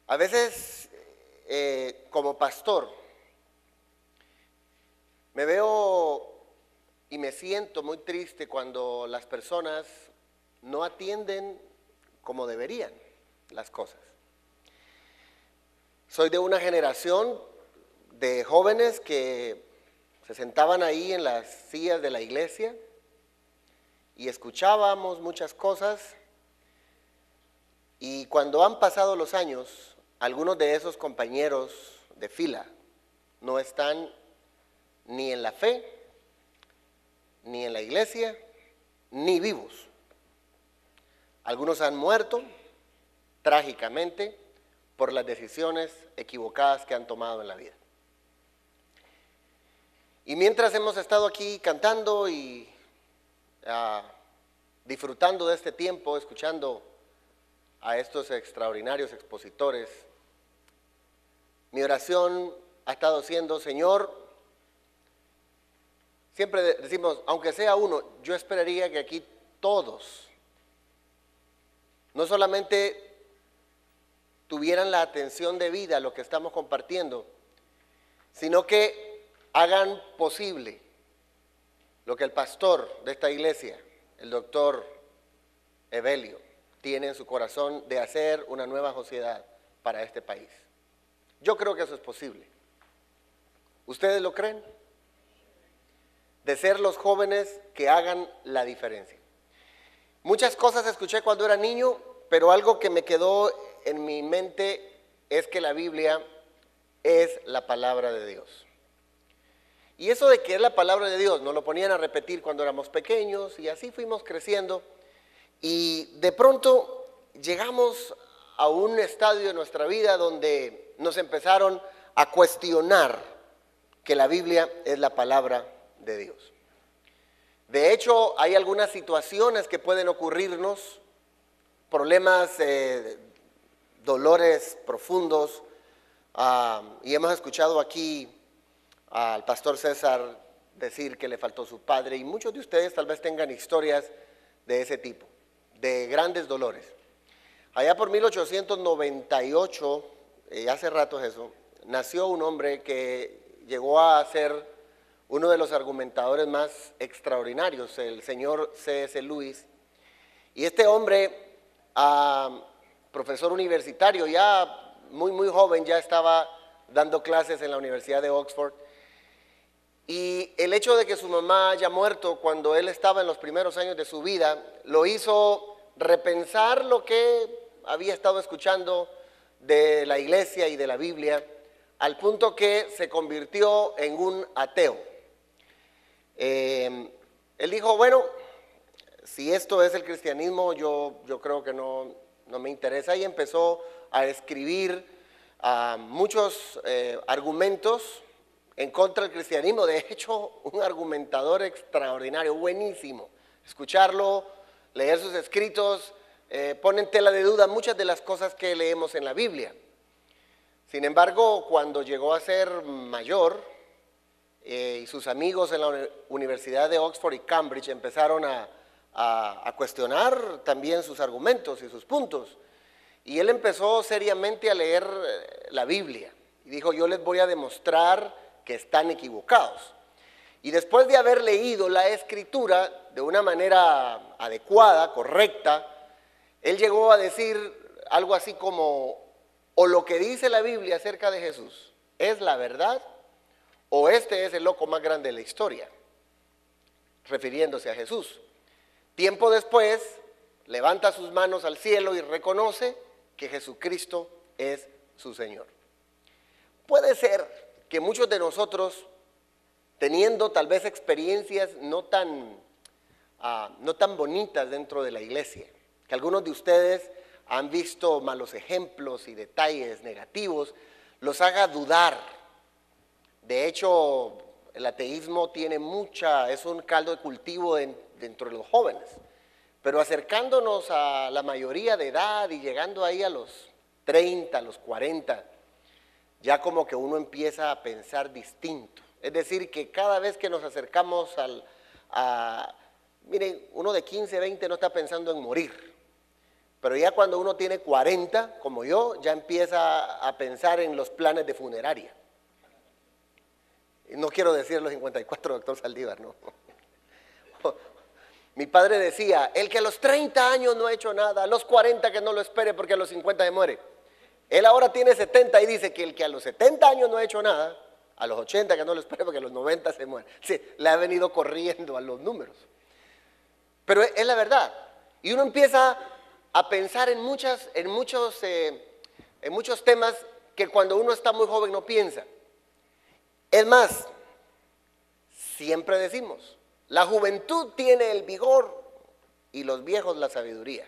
A veces, como pastor, me veo y me siento muy triste cuando las personas no atienden como deberían las cosas. Soy de una generación de jóvenes que se sentaban ahí en las sillas de la iglesia y escuchábamos muchas cosas, y cuando han pasado los años, algunos de esos compañeros de fila no están ni en la fe, ni en la iglesia, ni vivos. Algunos han muerto trágicamente por las decisiones equivocadas que han tomado en la vida. Y mientras hemos estado aquí cantando y disfrutando de este tiempo, escuchando a estos extraordinarios expositores, mi oración ha estado siendo: Señor, siempre decimos, aunque sea uno, yo esperaría que aquí todos no solamente tuvieran la atención debida a lo que estamos compartiendo, sino que hagan posible lo que el pastor de esta iglesia, el doctor Evelio, tiene en su corazón de hacer una nueva sociedad para este país. Yo creo que eso es posible. ¿Ustedes lo creen? De ser los jóvenes que hagan la diferencia. Muchas cosas escuché cuando era niño, pero algo que me quedó en mi mente es que la Biblia es la palabra de Dios. Y eso de que es la palabra de Dios nos lo ponían a repetir cuando éramos pequeños, y así fuimos creciendo, y de pronto llegamos a un estadio de nuestra vida donde nos empezaron a cuestionar que la Biblia es la palabra de Dios. De hecho, hay algunas situaciones que pueden ocurrirnos, problemas, dolores profundos, y hemos escuchado aquí al pastor César decir que le faltó su padre, y muchos de ustedes tal vez tengan historias de ese tipo, de grandes dolores. Allá por 1898, hace rato es eso, nació un hombre que llegó a ser uno de los argumentadores más extraordinarios, el señor C.S. Lewis. Y este hombre, profesor universitario, ya muy joven, ya estaba dando clases en la Universidad de Oxford. Y el hecho de que su mamá haya muerto cuando él estaba en los primeros años de su vida, lo hizo repensar lo que había estado escuchando de la iglesia y de la Biblia, al punto que se convirtió en un ateo. Él dijo, bueno, si esto es el cristianismo, yo creo que no me interesa, y empezó a escribir muchos argumentos en contra del cristianismo. De hecho, un argumentador extraordinario, buenísimo. Escucharlo, leer sus escritos, pone en tela de duda muchas de las cosas que leemos en la Biblia. Sin embargo, cuando llegó a ser mayor, y sus amigos en la Universidad de Oxford y Cambridge empezaron a cuestionar también sus argumentos y sus puntos, y él empezó seriamente a leer la Biblia, y dijo, yo les voy a demostrar que están equivocados. Y después de haber leído la Escritura de una manera adecuada, correcta, él llegó a decir algo así como, o lo que dice la Biblia acerca de Jesús es la verdad, o este es el loco más grande de la historia, refiriéndose a Jesús. Tiempo después, levanta sus manos al cielo y reconoce que Jesucristo es su Señor. Puede ser que muchos de nosotros, teniendo tal vez experiencias no tan bonitas dentro de la iglesia, que algunos de ustedes han visto malos ejemplos y detalles negativos, los haga dudar. De hecho, el ateísmo es un caldo de cultivo dentro de los jóvenes, pero acercándonos a la mayoría de edad y llegando ahí a los 30, a los 40, ya como que uno empieza a pensar distinto. Es decir, que cada vez que nos acercamos miren, uno de 15, 20 no está pensando en morir, Pero ya cuando uno tiene 40, como yo, ya empieza a pensar en los planes de funeraria. Y no quiero decir los 54, doctor Saldívar, no. Mi padre decía, el que a los 30 años no ha hecho nada, a los 40 que no lo espere porque a los 50 se muere. Él ahora tiene 70 y dice que el que a los 70 años no ha hecho nada, a los 80 que no lo espere porque a los 90 se muere. Sí, le ha venido corriendo a los números. Pero es la verdad. Y uno empieza a pensar en muchos temas que cuando uno está muy joven no piensa. Es más, siempre decimos, la juventud tiene el vigor y los viejos la sabiduría.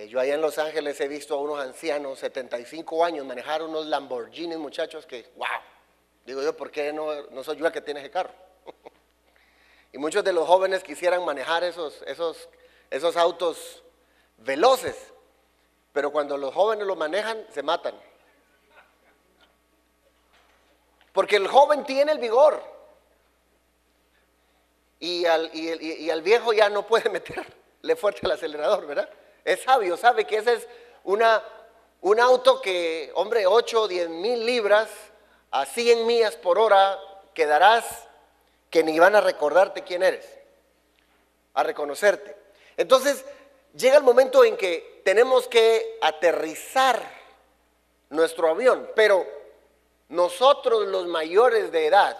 Yo allá en Los Ángeles he visto a unos ancianos, 75 años, manejar unos Lamborghinis, muchachos, que, wow, digo yo, ¿por qué no soy yo el que tiene ese carro? Y muchos de los jóvenes quisieran manejar esos autos veloces, pero cuando los jóvenes los manejan, se matan. Porque el joven tiene el vigor y al viejo ya no puede meterle fuerte al acelerador, ¿verdad? Es sabio, sabe que ese es un auto que, hombre, 8 o 10 mil libras a 100 millas por hora quedarás que ni van a recordarte quién eres, a reconocerte. Entonces, llega el momento en que tenemos que aterrizar nuestro avión, pero nosotros los mayores de edad,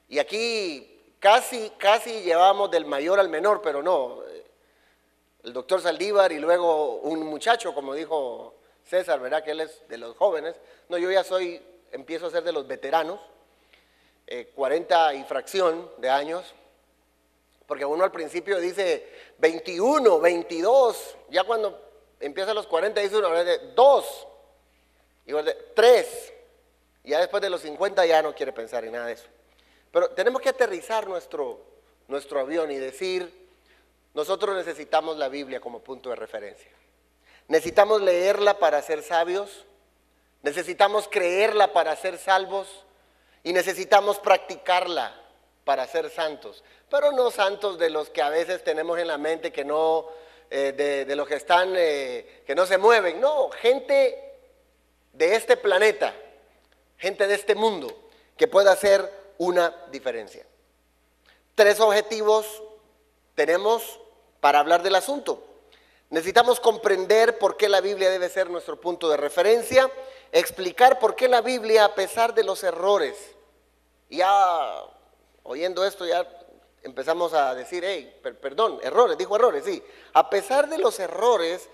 y aquí casi llevamos del mayor al menor, pero no, el doctor Saldívar y luego un muchacho, como dijo César, ¿verdad? Que él es de los jóvenes. No, yo ya empiezo a ser de los veteranos, 40 y fracción de años, porque uno al principio dice 21, 22, ya cuando empieza a los 40 dice uno, 2, y 3, ya después de los 50 ya no quiere pensar en nada de eso. Pero tenemos que aterrizar nuestro avión y decir, nosotros necesitamos la Biblia como punto de referencia. Necesitamos leerla para ser sabios, necesitamos creerla para ser salvos y necesitamos practicarla para ser santos. Pero no santos de los que a veces tenemos en la mente que no, de los que están, que no se mueven. No, gente de este planeta, gente de este mundo que pueda hacer una diferencia. 3 objetivos tenemos para hablar del asunto. Necesitamos comprender por qué la Biblia debe ser nuestro punto de referencia, explicar por qué la Biblia, a pesar de los errores, ya oyendo esto ya empezamos a decir, perdón, errores, dijo errores, sí. A pesar de los errores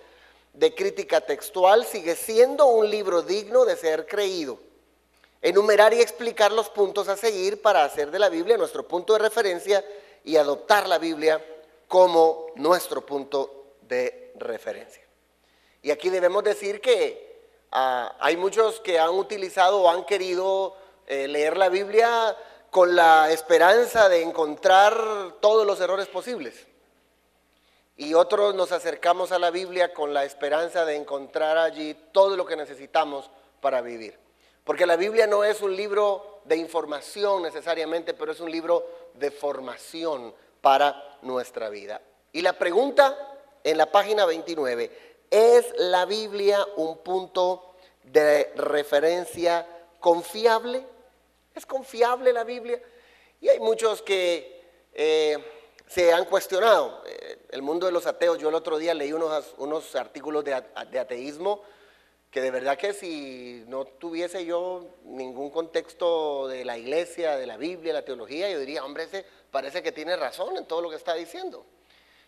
de crítica textual, sigue siendo un libro digno de ser creído. Enumerar y explicar los puntos a seguir para hacer de la Biblia nuestro punto de referencia y adoptar la Biblia como nuestro punto de referencia. Y aquí debemos decir que hay muchos que han utilizado o han querido leer la Biblia con la esperanza de encontrar todos los errores posibles. Y otros nos acercamos a la Biblia con la esperanza de encontrar allí todo lo que necesitamos para vivir. Porque la Biblia no es un libro de información necesariamente, pero es un libro de formación para nuestra vida. Y la pregunta en la página 29, ¿es la Biblia un punto de referencia confiable? ¿Es confiable la Biblia? Y hay muchos que se han cuestionado. El mundo de los ateos, yo el otro día leí unos artículos de ateísmo que de verdad que si no tuviese yo ningún contexto de la iglesia, de la Biblia, de la teología, yo diría, hombre, ese parece que tiene razón en todo lo que está diciendo.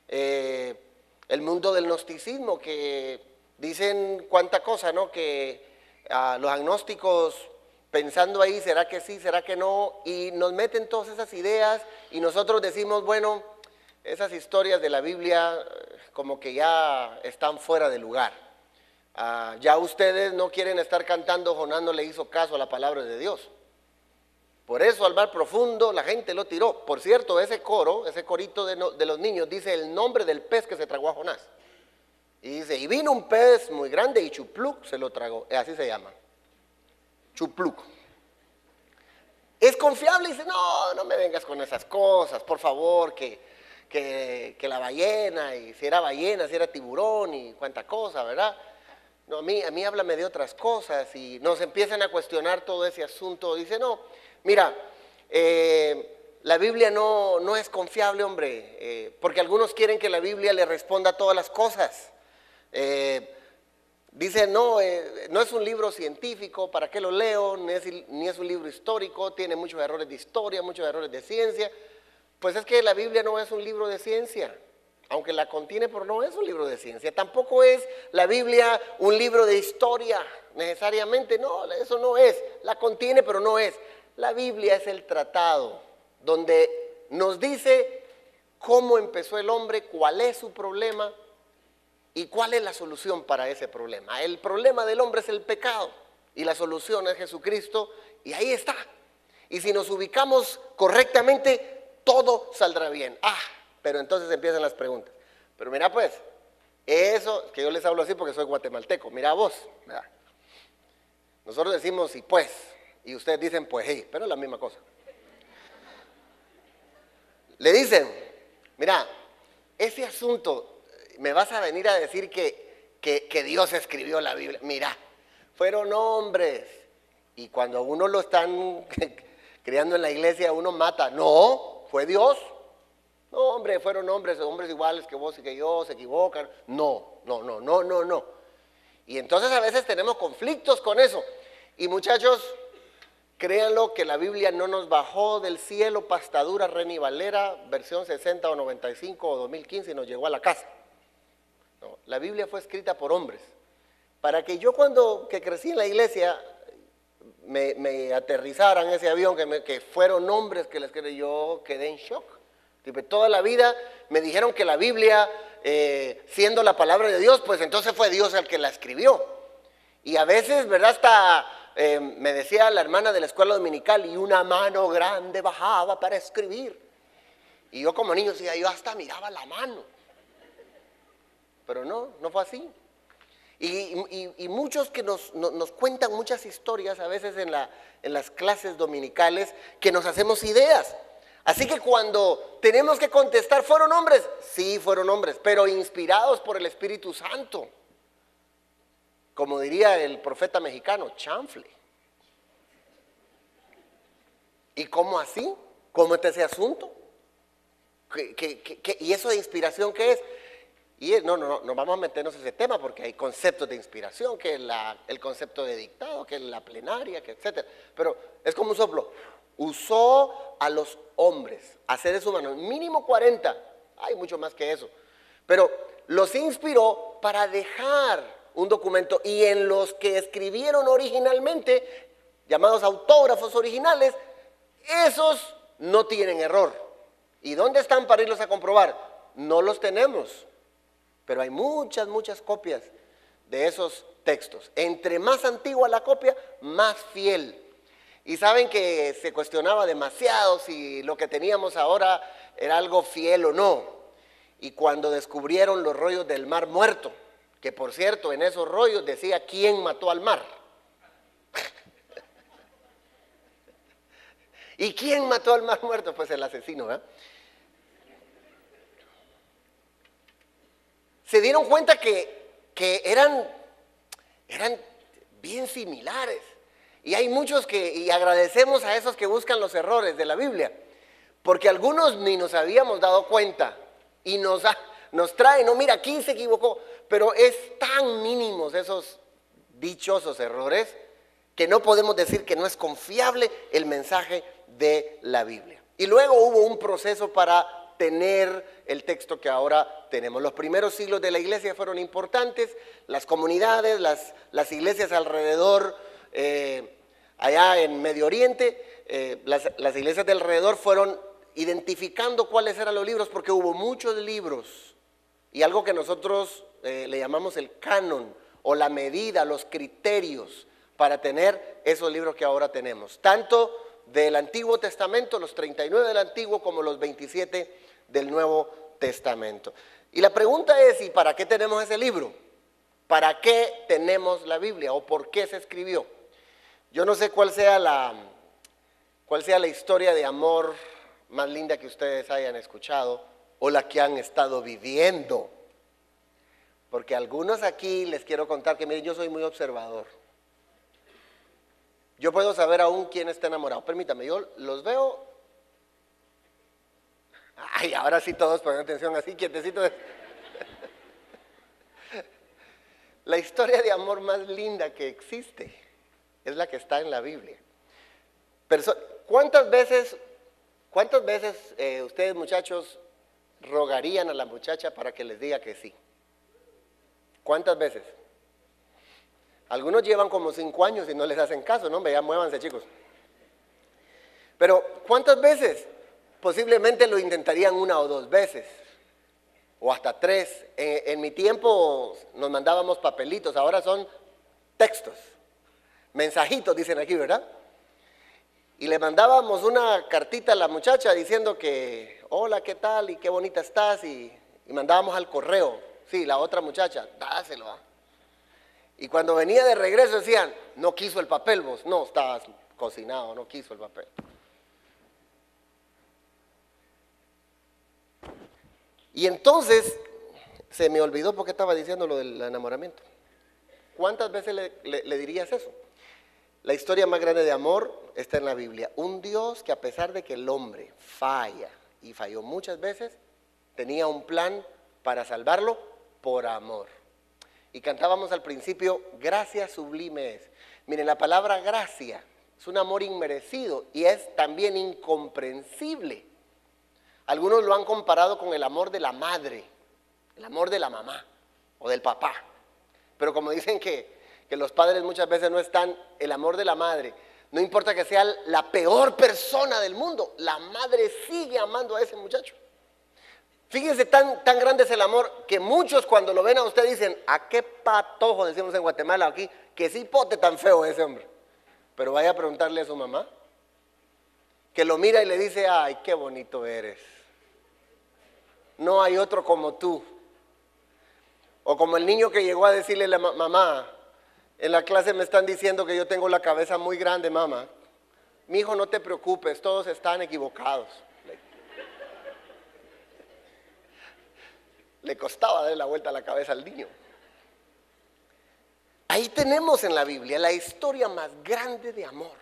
El mundo del gnosticismo, que dicen cuánta cosa, ¿no? Que los agnósticos pensando ahí, ¿será que sí, será que no? Y nos meten todas esas ideas y nosotros decimos, bueno, esas historias de la Biblia como que ya están fuera de lugar. Ya ustedes no quieren estar cantando, Jonás no le hizo caso a la palabra de Dios. Por eso al mar profundo la gente lo tiró. Por cierto, ese corito de los niños dice el nombre del pez que se tragó a Jonás. Y dice, y vino un pez muy grande y Chupluc se lo tragó. Así se llama. Chupluc. ¿Es confiable? Y dice, no me vengas con esas cosas, por favor, que que la ballena, y si era ballena, si era tiburón y cuánta cosa, ¿verdad? No, a mí háblame de otras cosas y nos empiezan a cuestionar todo ese asunto. Dice, no, mira, la Biblia no es confiable, hombre, porque algunos quieren que la Biblia le responda a todas las cosas. Dice, no es un libro científico, ¿para qué lo leo? Ni es un libro histórico, tiene muchos errores de historia, muchos errores de ciencia. Pues es que la Biblia no es un libro de ciencia, aunque la contiene, pero no es un libro de ciencia. Tampoco es la Biblia un libro de historia, necesariamente, no, eso no es. La contiene, pero no es. La Biblia es el tratado donde nos dice cómo empezó el hombre, cuál es su problema y cuál es la solución para ese problema. El problema del hombre es el pecado y la solución es Jesucristo, y ahí está. Y si nos ubicamos correctamente, todo saldrá bien. Pero entonces empiezan las preguntas. Pero mira pues, eso, que yo les hablo así porque soy guatemalteco, mira vos, ¿verdad? Nosotros decimos y pues, y ustedes dicen pues, hey, pero es la misma cosa. Le dicen, mira, ese asunto, me vas a venir a decir que Dios escribió la Biblia. Mira, fueron hombres, y cuando a uno lo están criando en la iglesia, uno mata. No, fue Dios. No, hombre, fueron hombres iguales que vos y que yo, se equivocan. No. Y entonces a veces tenemos conflictos con eso. Y muchachos, créanlo que la Biblia no nos bajó del cielo, pastadura, Reni Valera, versión 60 o 95 o 2015, y nos llegó a la casa. No, la Biblia fue escrita por hombres. Para que yo que crecí en la iglesia, me aterrizaran ese avión, que fueron hombres que les quedé, yo quedé en shock. Toda la vida me dijeron que la Biblia, siendo la palabra de Dios, pues entonces fue Dios el que la escribió. Y a veces, ¿verdad? Hasta me decía la hermana de la escuela dominical, y una mano grande bajaba para escribir. Y yo como niño decía, yo hasta miraba la mano. Pero no fue así. Y muchos que nos cuentan muchas historias, a veces en las clases dominicales, que nos hacemos ideas. Así que cuando tenemos que contestar, ¿fueron hombres? Sí, fueron hombres, pero inspirados por el Espíritu Santo. Como diría el profeta mexicano, chanfle. ¿Y cómo así? ¿Cómo está ese asunto? ¿Y eso de inspiración qué es? Y no vamos a meternos en ese tema porque hay conceptos de inspiración, que es el concepto de dictado, que es la plenaria, que etcétera. Pero es como un soplo. Usó a los hombres, a seres humanos, mínimo 40, hay mucho más que eso. Pero los inspiró para dejar un documento, y en los que escribieron originalmente, llamados autógrafos originales, esos no tienen error. ¿Y dónde están para irlos a comprobar? No los tenemos. Pero hay muchas copias de esos textos. Entre más antigua la copia, más fiel. Y saben que se cuestionaba demasiado si lo que teníamos ahora era algo fiel o no. Y cuando descubrieron los rollos del Mar Muerto, que por cierto en esos rollos decía quién mató al mar. ¿Y quién mató al Mar Muerto? Pues el asesino, ¿eh? Se dieron cuenta que eran bien similares. Y hay muchos y agradecemos a esos que buscan los errores de la Biblia, porque algunos ni nos habíamos dado cuenta y nos traen, no, mira, aquí se equivocó, pero es tan mínimos esos dichosos errores que no podemos decir que no es confiable el mensaje de la Biblia. Y luego hubo un proceso para tener el texto que ahora tenemos. Los primeros siglos de la iglesia fueron importantes, las comunidades, las iglesias alrededor, allá en Medio Oriente, las iglesias de alrededor fueron identificando cuáles eran los libros, porque hubo muchos libros, y algo que nosotros le llamamos el canon, o la medida, los criterios, para tener esos libros que ahora tenemos, tanto del Antiguo Testamento, los 39 del Antiguo, como los 27 del Nuevo Testamento. Y la pregunta es, ¿y para qué tenemos ese libro? ¿Para qué tenemos la Biblia? ¿O por qué se escribió? Yo no sé cuál sea la historia de amor más linda que ustedes hayan escuchado, o la que han estado viviendo. Porque algunos aquí les quiero contar que, miren, yo soy muy observador. Yo puedo saber aún quién está enamorado. Permítame, yo los veo. Ay, ahora sí todos ponen atención así, quietecitos. La historia de amor más linda que existe es la que está en la Biblia. ¿Cuántas veces ustedes, muchachos, rogarían a la muchacha para que les diga que sí? ¿Cuántas veces? Algunos llevan como 5 años y no les hacen caso, ¿no? Ya muévanse, chicos. Pero ¿cuántas veces? Posiblemente lo intentarían 1 o 2 veces, o hasta 3. En mi tiempo nos mandábamos papelitos, ahora son textos, mensajitos dicen aquí, ¿verdad? Y le mandábamos una cartita a la muchacha diciendo que, hola, ¿qué tal? Y qué bonita estás, y mandábamos al correo, sí, la otra muchacha, dáselo. Y cuando venía de regreso decían, no quiso el papel vos, no, estabas cocinado, no quiso el papel. Y entonces, se me olvidó porque estaba diciendo lo del enamoramiento. ¿Cuántas veces le dirías eso? La historia más grande de amor está en la Biblia. Un Dios que, a pesar de que el hombre falla, y falló muchas veces, tenía un plan para salvarlo por amor. Y cantábamos al principio, gracia sublime es. Miren, la palabra gracia es un amor inmerecido y es también incomprensible. Algunos lo han comparado con el amor de la madre, el amor de la mamá o del papá. Pero como dicen que los padres muchas veces no están, el amor de la madre, no importa que sea la peor persona del mundo, la madre sigue amando a ese muchacho. Fíjense, tan grande es el amor que muchos cuando lo ven a usted dicen, ¿a qué patojo, decimos en Guatemala aquí, que sí pote tan feo ese hombre? Pero vaya a preguntarle a su mamá, que lo mira y le dice, ay, qué bonito eres. No hay otro como tú. O como el niño que llegó a decirle a la mamá, en la clase me están diciendo que yo tengo la cabeza muy grande, mamá. Mi hijo, no te preocupes, todos están equivocados. Le costaba darle la vuelta a la cabeza al niño. Ahí tenemos en la Biblia la historia más grande de amor.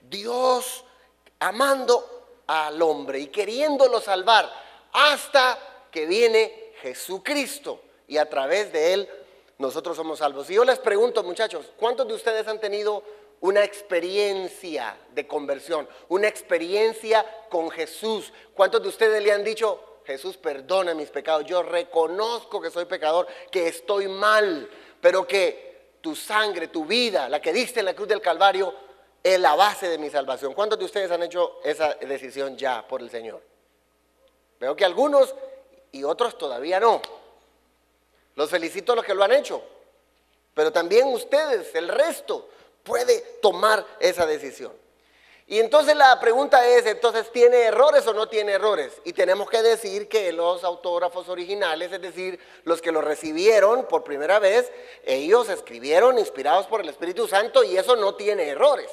Dios amando al hombre y queriéndolo salvar hasta que viene Jesucristo y a través de él nosotros somos salvos. Y yo les pregunto, muchachos, ¿cuántos de ustedes han tenido una experiencia de conversión, una experiencia con Jesús? ¿Cuántos de ustedes le han dicho, Jesús, perdona mis pecados, yo reconozco que soy pecador, que estoy mal, pero que tu sangre, tu vida, la que diste en la cruz del Calvario, es la base de mi salvación? ¿Cuántos de ustedes han hecho esa decisión ya por el Señor? Veo que algunos y otros todavía no. Los felicito a los que lo han hecho, pero también ustedes, el resto, puede tomar esa decisión. Y entonces la pregunta es, entonces, ¿tiene errores o no tiene errores? Y tenemos que decir que los autógrafos originales, es decir, los que lo recibieron por primera vez, ellos escribieron inspirados por el Espíritu Santo y eso no tiene errores.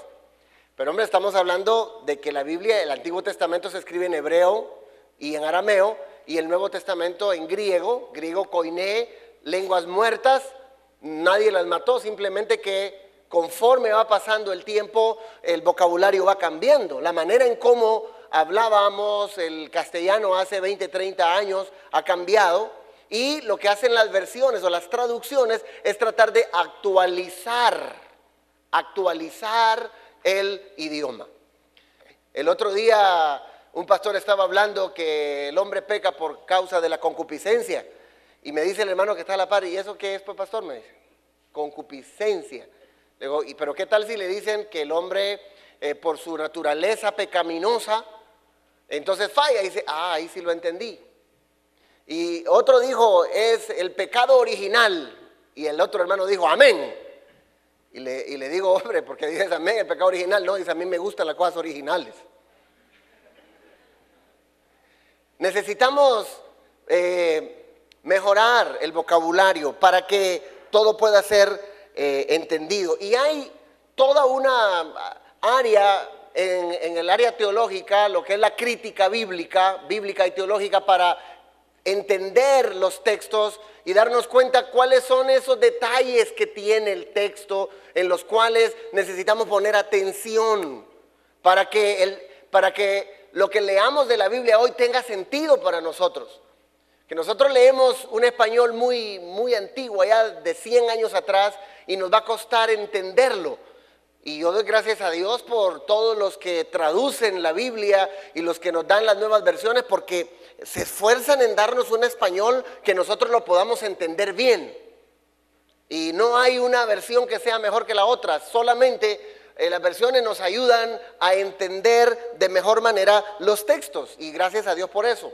Pero hombre, estamos hablando de que la Biblia, el Antiguo Testamento se escribe en hebreo y en arameo, y el Nuevo Testamento en griego, griego koiné, lenguas muertas, nadie las mató, simplemente que conforme va pasando el tiempo, el vocabulario va cambiando. La manera en cómo hablábamos el castellano hace 20, 30 años ha cambiado, y lo que hacen las versiones o las traducciones es tratar de actualizar el idioma. El otro día un pastor estaba hablando que el hombre peca por causa de la concupiscencia, y me dice el hermano que está a la par, ¿y eso qué es, pues, pastor? Me dice, concupiscencia. Le digo, pero ¿qué tal si le dicen que el hombre por su naturaleza pecaminosa, entonces falla? Y dice, ahí sí lo entendí. Y otro dijo, es el pecado original, y el otro hermano dijo, amén. Y le digo, hombre, ¿por qué dices amén, el pecado original? No, dice, a mí me gustan las cosas originales. Necesitamos mejorar el vocabulario para que todo pueda ser entendido. Y hay toda una área en el área teológica, lo que es la crítica bíblica y teológica, para entender los textos y darnos cuenta cuáles son esos detalles que tiene el texto en los cuales necesitamos poner atención para que lo que leamos de la Biblia hoy tenga sentido para nosotros. Que nosotros leemos un español muy, muy antiguo, allá de 100 años atrás, y nos va a costar entenderlo. Y yo doy gracias a Dios por todos los que traducen la Biblia y los que nos dan las nuevas versiones, porque se esfuerzan en darnos un español que nosotros lo podamos entender bien. Y no hay una versión que sea mejor que la otra, solamente las versiones nos ayudan a entender de mejor manera los textos, y gracias a Dios por eso.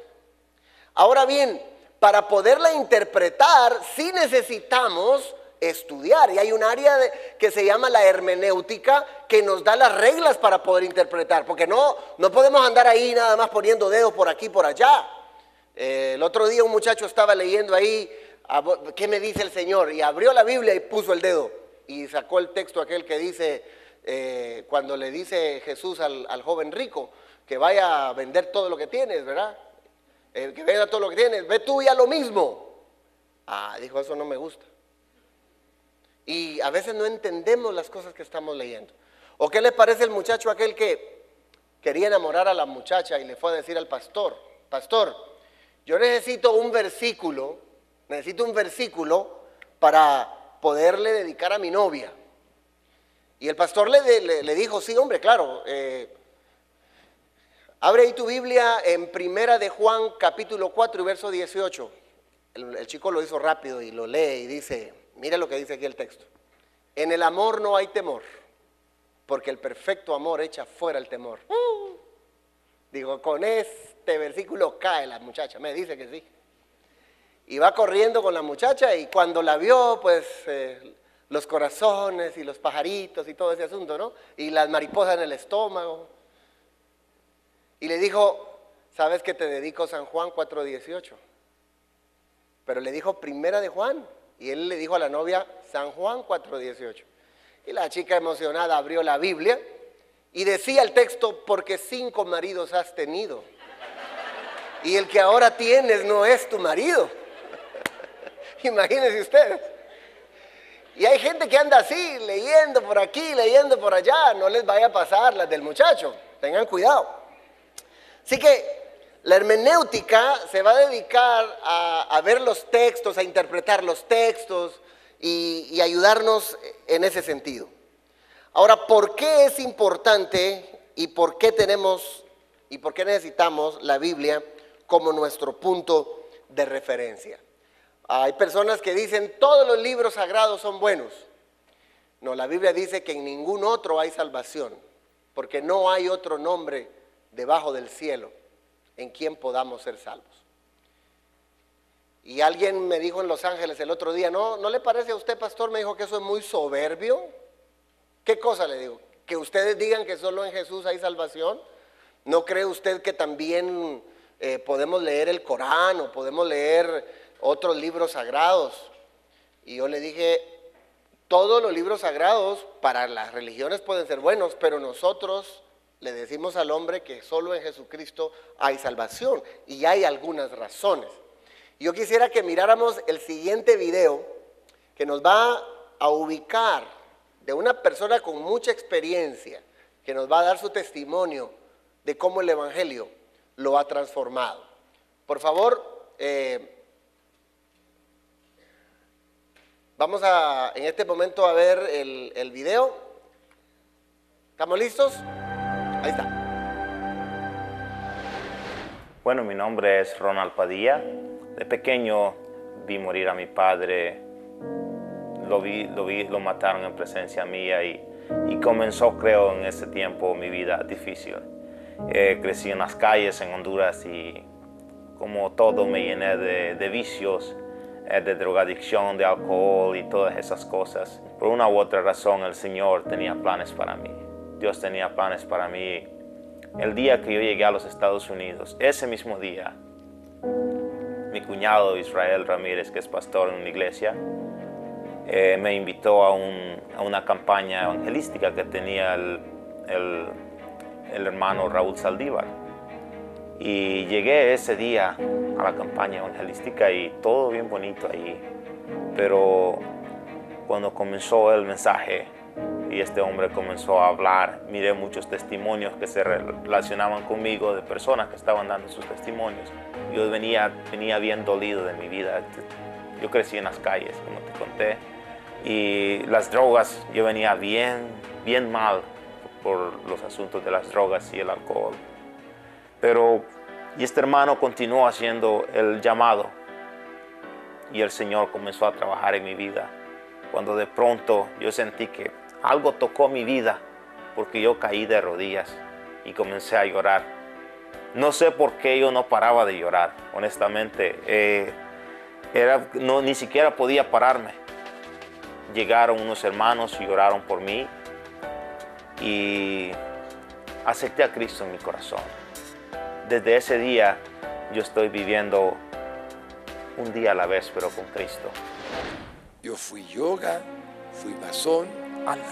Ahora bien, para poderla interpretar sí necesitamos estudiar, y hay un área que se llama la hermenéutica, que nos da las reglas para poder interpretar, porque no podemos andar ahí nada más poniendo dedos por aquí por allá. El otro día un muchacho estaba leyendo ahí, ¿qué me dice el Señor? Y abrió la Biblia y puso el dedo y sacó el texto aquel que dice, cuando le dice Jesús al joven rico que vaya a vender todo lo que tienes, ¿verdad? Que venda todo lo que tienes, ve tú ya lo mismo. Dijo, eso no me gusta. Y a veces no entendemos las cosas que estamos leyendo. ¿O qué le parece el muchacho aquel que quería enamorar a la muchacha y le fue a decir al pastor, pastor, yo necesito un versículo para poderle dedicar a mi novia? Y el pastor le dijo, sí, hombre, claro, abre ahí tu Biblia en Primera de Juan, capítulo 4 y verso 18. El chico lo hizo rápido y lo lee y dice, mira lo que dice aquí el texto. En el amor no hay temor, porque el perfecto amor echa fuera el temor. Digo, con este versículo cae la muchacha, me dice que sí. Y va corriendo con la muchacha y cuando la vio, pues los corazones y los pajaritos y todo ese asunto, ¿no? Y las mariposas en el estómago. Y le dijo, ¿sabes que te dedico San Juan 4:18? Pero le dijo Primera de Juan. Y él le dijo a la novia San Juan 4:18. Y la chica emocionada abrió la Biblia y decía el texto, porque 5 maridos has tenido. Y el que ahora tienes no es tu marido. Imagínense ustedes. Y hay gente que anda así, leyendo por aquí, leyendo por allá. No les vaya a pasar las del muchacho. Tengan cuidado. Así que la hermenéutica se va a dedicar a ver los textos, a interpretar los textos y ayudarnos en ese sentido. Ahora, ¿por qué es importante y por qué necesitamos la Biblia como nuestro punto de referencia? Hay personas que dicen todos los libros sagrados son buenos. No, la Biblia dice que en ningún otro hay salvación, porque no hay otro nombre debajo del cielo en quien podamos ser salvos. Y alguien me dijo en Los Ángeles el otro día, ¿no le parece a usted, pastor? Me dijo que eso es muy soberbio. ¿Qué cosa le digo? Que ustedes digan que solo en Jesús hay salvación. ¿No cree usted que también podemos leer el Corán o podemos leer otros libros sagrados? Y yo le dije, todos los libros sagrados para las religiones pueden ser buenos, pero nosotros le decimos al hombre que solo en Jesucristo hay salvación, y hay algunas razones. Yo quisiera que miráramos el siguiente video, que nos va a ubicar de una persona con mucha experiencia, que nos va a dar su testimonio de cómo el Evangelio lo ha transformado. Por favor, vamos en este momento a ver el video. ¿Estamos listos? Ahí está. Bueno, mi nombre es Ronald Padilla. De pequeño vi morir a mi padre. Lo mataron en presencia mía y comenzó, creo, en ese tiempo mi vida difícil. Crecí en las calles en Honduras y como todo me llené de vicios, de drogadicción, de alcohol y todas esas cosas. Por una u otra razón el Señor tenía planes para mí. Dios tenía planes para mí. El día que yo llegué a los Estados Unidos, ese mismo día, mi cuñado Israel Ramírez, que es pastor en una iglesia, me invitó a una campaña evangelística que tenía el hermano Raúl Saldívar. Y llegué ese día a la campaña evangelística y todo bien bonito ahí. Pero cuando comenzó el mensaje y este hombre comenzó a hablar, miré muchos testimonios que se relacionaban conmigo de personas que estaban dando sus testimonios. Yo venía bien dolido de mi vida. Yo crecí en las calles, como te conté, y las drogas, yo venía bien mal por los asuntos de las drogas y el alcohol. Y este hermano continuó haciendo el llamado y el Señor comenzó a trabajar en mi vida. Cuando de pronto yo sentí que algo tocó mi vida, porque yo caí de rodillas y comencé a llorar. No sé por qué yo no paraba de llorar, honestamente. Ni siquiera podía pararme. Llegaron unos hermanos y oraron por mí y acepté a Cristo en mi corazón. Desde ese día yo estoy viviendo un día a la vez, pero con Cristo. Yo fui yoga, fui masón,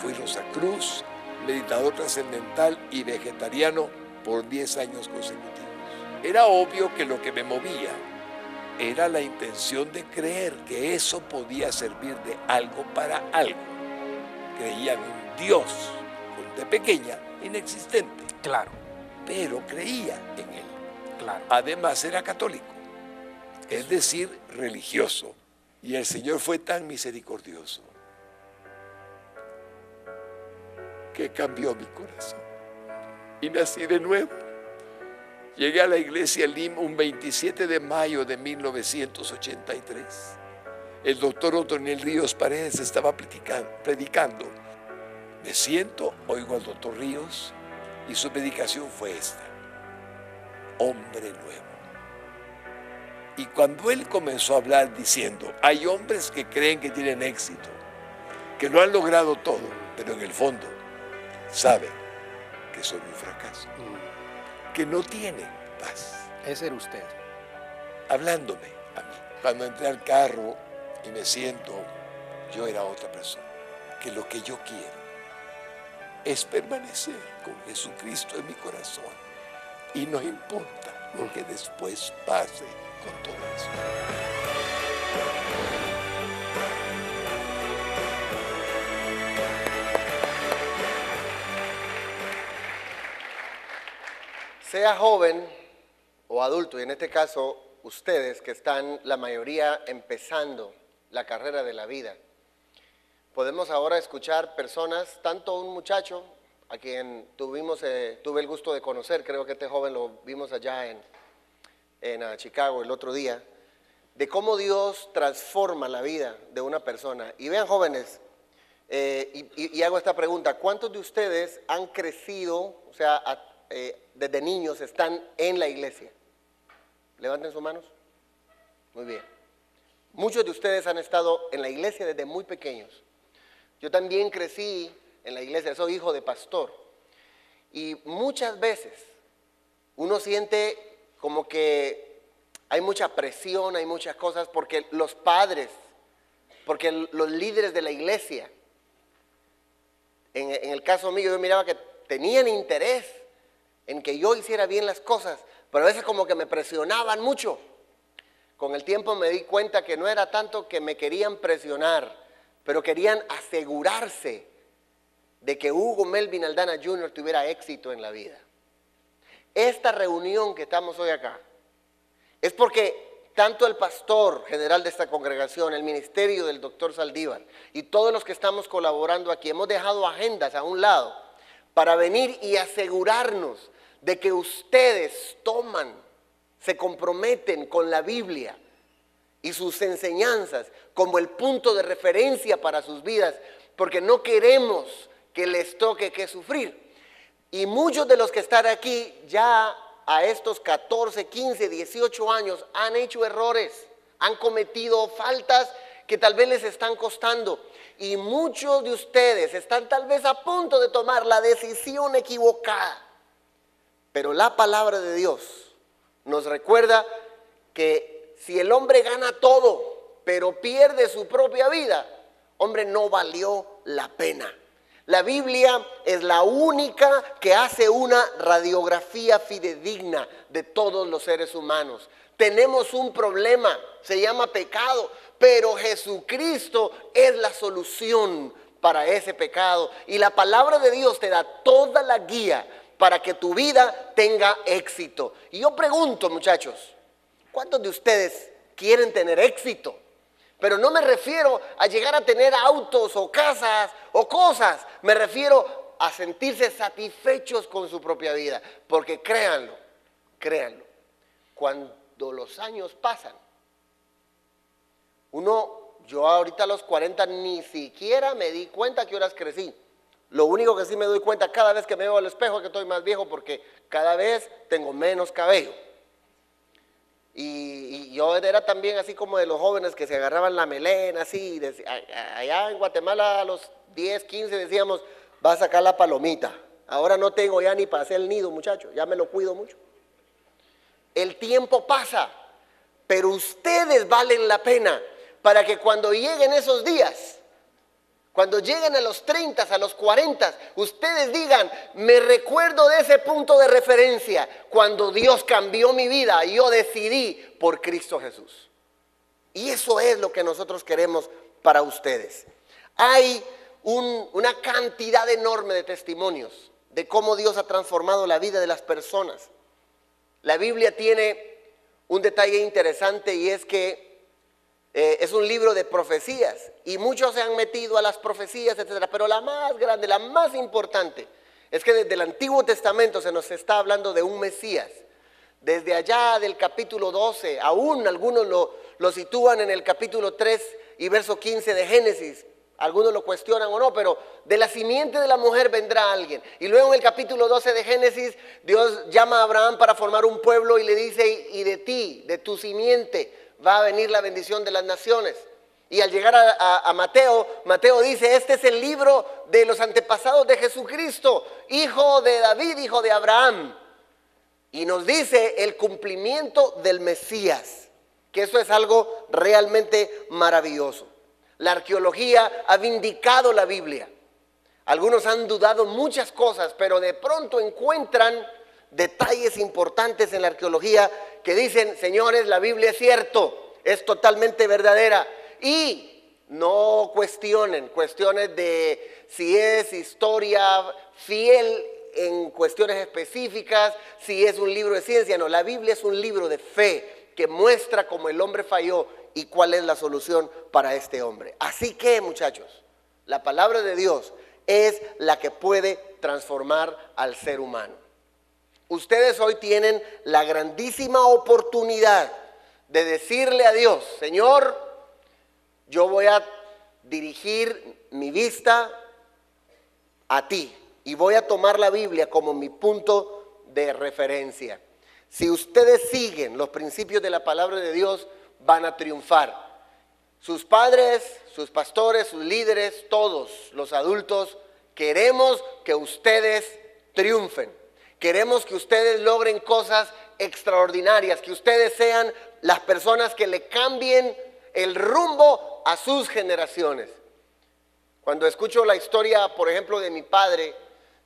fui Rosacruz, meditador trascendental y vegetariano por 10 años consecutivos. Era obvio que lo que me movía era la intención de creer que eso podía servir de algo para algo. Creía en un Dios, de pequeña, inexistente. Claro. Pero creía en él. Claro. Además era católico, es decir, religioso. Y el Señor fue tan misericordioso que cambió mi corazón. Y nací de nuevo. Llegué a la iglesia Lim un 27 de mayo de 1983. El doctor Otoniel Ríos Paredes estaba predicando. Me siento, oigo al doctor Ríos y su predicación fue esta: hombre nuevo. Y cuando él comenzó a hablar diciendo, hay hombres que creen que tienen éxito, que lo han logrado todo, pero en el fondo saben que son un fracaso, que no tienen paz. Ese era usted. Hablándome a mí. Cuando entré al carro y me siento, yo era otra persona. Que lo que yo quiero es permanecer con Jesucristo en mi corazón. Y no importa lo que después pase con todo eso. Sea joven o adulto, y en este caso ustedes que están la mayoría empezando la carrera de la vida, podemos ahora escuchar personas, tanto un muchacho a quien tuve el gusto de conocer, creo que este joven lo vimos allá en Chicago el otro día, de cómo Dios transforma la vida de una persona. Y vean, jóvenes, y hago esta pregunta: ¿cuántos de ustedes han crecido, o sea, desde niños están en la iglesia? Levanten sus manos. Muy bien. Muchos de ustedes han estado en la iglesia desde muy pequeños. Yo también crecí en la iglesia, soy hijo de pastor. Y muchas veces uno siente como que hay mucha presión, hay muchas cosas, porque los padres, porque los líderes de la iglesia, en el caso mío, yo miraba que tenían interés en que yo hiciera bien las cosas, pero a veces como que me presionaban mucho. Con el tiempo me di cuenta que no era tanto que me querían presionar, pero querían asegurarse de que Hugo Melvin Aldana Jr. tuviera éxito en la vida. Esta reunión que estamos hoy acá es porque tanto el pastor general de esta congregación, el ministerio del doctor Saldívar y todos los que estamos colaborando aquí hemos dejado agendas a un lado para venir y asegurarnos de que ustedes se comprometen con la Biblia y sus enseñanzas como el punto de referencia para sus vidas, porque no queremos que les toque que sufrir. Y muchos de los que están aquí ya a estos 14, 15, 18 años han hecho errores, han cometido faltas que tal vez les están costando. Y muchos de ustedes están tal vez a punto de tomar la decisión equivocada. Pero la palabra de Dios nos recuerda que si el hombre gana todo, pero pierde su propia vida, hombre, no valió la pena. La Biblia es la única que hace una radiografía fidedigna de todos los seres humanos. Tenemos un problema, se llama pecado, pero Jesucristo es la solución para ese pecado. Y la palabra de Dios te da toda la guía para que tu vida tenga éxito. Y yo pregunto, muchachos, ¿cuántos de ustedes quieren tener éxito? Pero no me refiero a llegar a tener autos o casas o cosas. Me refiero a sentirse satisfechos con su propia vida. Porque créanlo, cuando los años pasan, yo ahorita a los 40 ni siquiera me di cuenta que horas crecí. Lo único que sí me doy cuenta cada vez que me veo al espejo es que estoy más viejo porque cada vez tengo menos cabello. Y yo era también así como de los jóvenes que se agarraban la melena, así. Allá en Guatemala a los 10, 15 decíamos, va a sacar la palomita. Ahora no tengo ya ni para hacer el nido, muchachos, ya me lo cuido mucho. El tiempo pasa, pero ustedes valen la pena para que cuando lleguen esos días, cuando lleguen a los 30, a los 40, ustedes digan, me recuerdo de ese punto de referencia, cuando Dios cambió mi vida y yo decidí por Cristo Jesús. Y eso es lo que nosotros queremos para ustedes. Hay una cantidad enorme de testimonios de cómo Dios ha transformado la vida de las personas. La Biblia tiene un detalle interesante y es que es un libro de profecías y muchos se han metido a las profecías, etcétera. Pero la más grande, la más importante, es que desde el Antiguo Testamento se nos está hablando de un Mesías. Desde allá del capítulo 12, aún algunos lo sitúan en el capítulo 3 y verso 15 de Génesis. Algunos lo cuestionan o no, pero de la simiente de la mujer vendrá alguien. Y luego en el capítulo 12 de Génesis, Dios llama a Abraham para formar un pueblo y le dice, y de ti, de tu simiente, va a venir la bendición de las naciones. Y al llegar a Mateo, Mateo dice, este es el libro de los antepasados de Jesucristo, hijo de David, hijo de Abraham. Y nos dice el cumplimiento del Mesías, que eso es algo realmente maravilloso. La arqueología ha vindicado la Biblia. Algunos han dudado muchas cosas, pero de pronto encuentran detalles importantes en la arqueología que dicen, señores, la Biblia es cierto, es totalmente verdadera. Y no cuestionen cuestiones de si es historia fiel en cuestiones específicas, si es un libro de ciencia. No, la Biblia es un libro de fe que muestra cómo el hombre falló y cuál es la solución para este hombre. Así que, muchachos, la palabra de Dios es la que puede transformar al ser humano. Ustedes hoy tienen la grandísima oportunidad de decirle a Dios, Señor, yo voy a dirigir mi vista a ti y voy a tomar la Biblia como mi punto de referencia. Si ustedes siguen los principios de la palabra de Dios, van a triunfar. Sus padres, sus pastores, sus líderes, todos los adultos, queremos que ustedes triunfen. Queremos que ustedes logren cosas extraordinarias, que ustedes sean las personas que le cambien el rumbo a sus generaciones. Cuando escucho la historia, por ejemplo, de mi padre,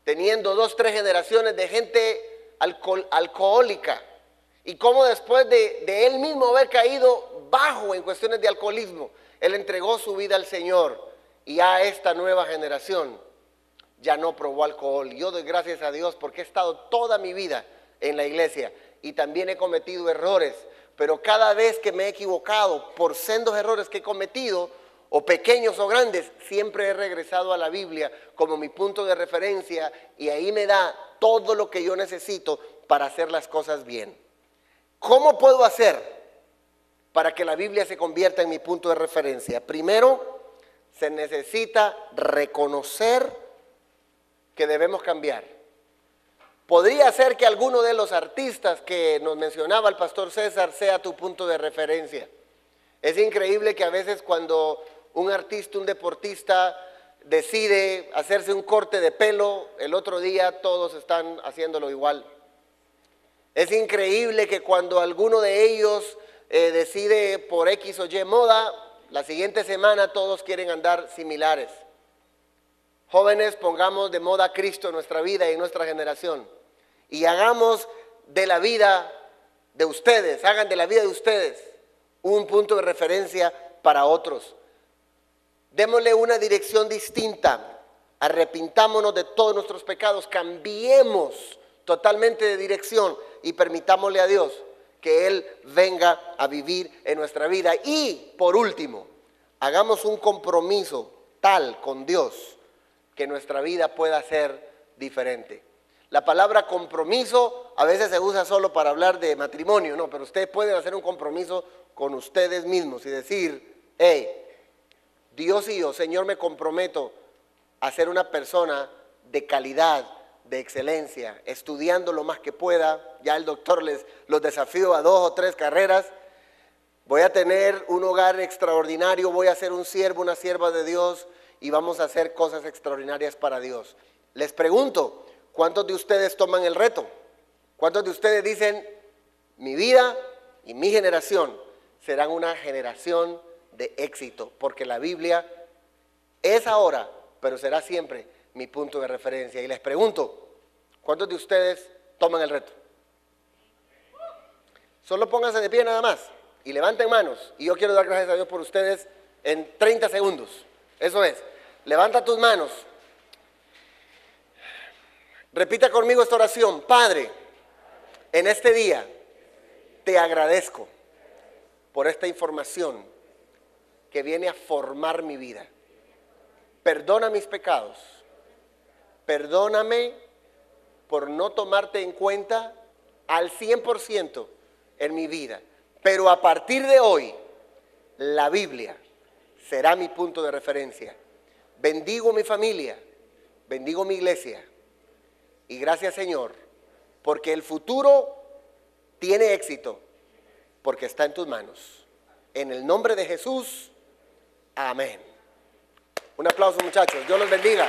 teniendo 2, 3 generaciones de gente alcohólica, y cómo después de él mismo haber caído bajo en cuestiones de alcoholismo, él entregó su vida al Señor, y a esta nueva generación ya no probó alcohol. Yo doy gracias a Dios porque he estado toda mi vida en la iglesia y también he cometido errores, pero cada vez que me he equivocado por sendos errores que he cometido, o pequeños o grandes, siempre he regresado a la Biblia como mi punto de referencia y ahí me da todo lo que yo necesito para hacer las cosas bien. ¿Cómo puedo hacer para que la Biblia se convierta en mi punto de referencia? Primero, se necesita reconocer que debemos cambiar. Podría ser que alguno de los artistas que nos mencionaba el pastor César sea tu punto de referencia. Es increíble que a veces cuando un artista, un deportista decide hacerse un corte de pelo, el otro día todos están haciéndolo igual. Es increíble que cuando alguno de ellos decide por X o Y moda, la siguiente semana todos quieren andar similares. Jóvenes, pongamos de moda a Cristo en nuestra vida y en nuestra generación y hagamos de la vida de ustedes, hagan de la vida de ustedes un punto de referencia para otros. Démosle una dirección distinta. Arrepintámonos de todos nuestros pecados, cambiemos totalmente de dirección y permitámosle a Dios que Él venga a vivir en nuestra vida. Y por último, hagamos un compromiso tal con Dios que nuestra vida pueda ser diferente. La palabra compromiso a veces se usa solo para hablar de matrimonio, no, pero ustedes pueden hacer un compromiso con ustedes mismos y decir, hey, Dios y yo, Señor, me comprometo a ser una persona de calidad, de excelencia, estudiando lo más que pueda. Ya el doctor los desafío a 2 o 3 carreras. Voy a tener un hogar extraordinario, voy a ser un siervo, una sierva de Dios y vamos a hacer cosas extraordinarias para Dios. Les pregunto, ¿cuántos de ustedes toman el reto? ¿Cuántos de ustedes dicen, mi vida y mi generación serán una generación de éxito? Porque la Biblia es ahora, pero será siempre mi punto de referencia. Y les pregunto, ¿cuántos de ustedes toman el reto? Solo pónganse de pie nada más y levanten manos. Y yo quiero dar gracias a Dios por ustedes en 30 segundos. Eso es, levanta tus manos. Repita conmigo esta oración. Padre, en este día te agradezco por esta información que viene a formar mi vida. Perdona mis pecados. Perdóname por no tomarte en cuenta al 100% en mi vida. Pero a partir de hoy, la Biblia será mi punto de referencia. Bendigo mi familia, bendigo mi iglesia. Y gracias, Señor, porque el futuro tiene éxito, porque está en tus manos. En el nombre de Jesús, amén. Un aplauso, muchachos. Dios los bendiga.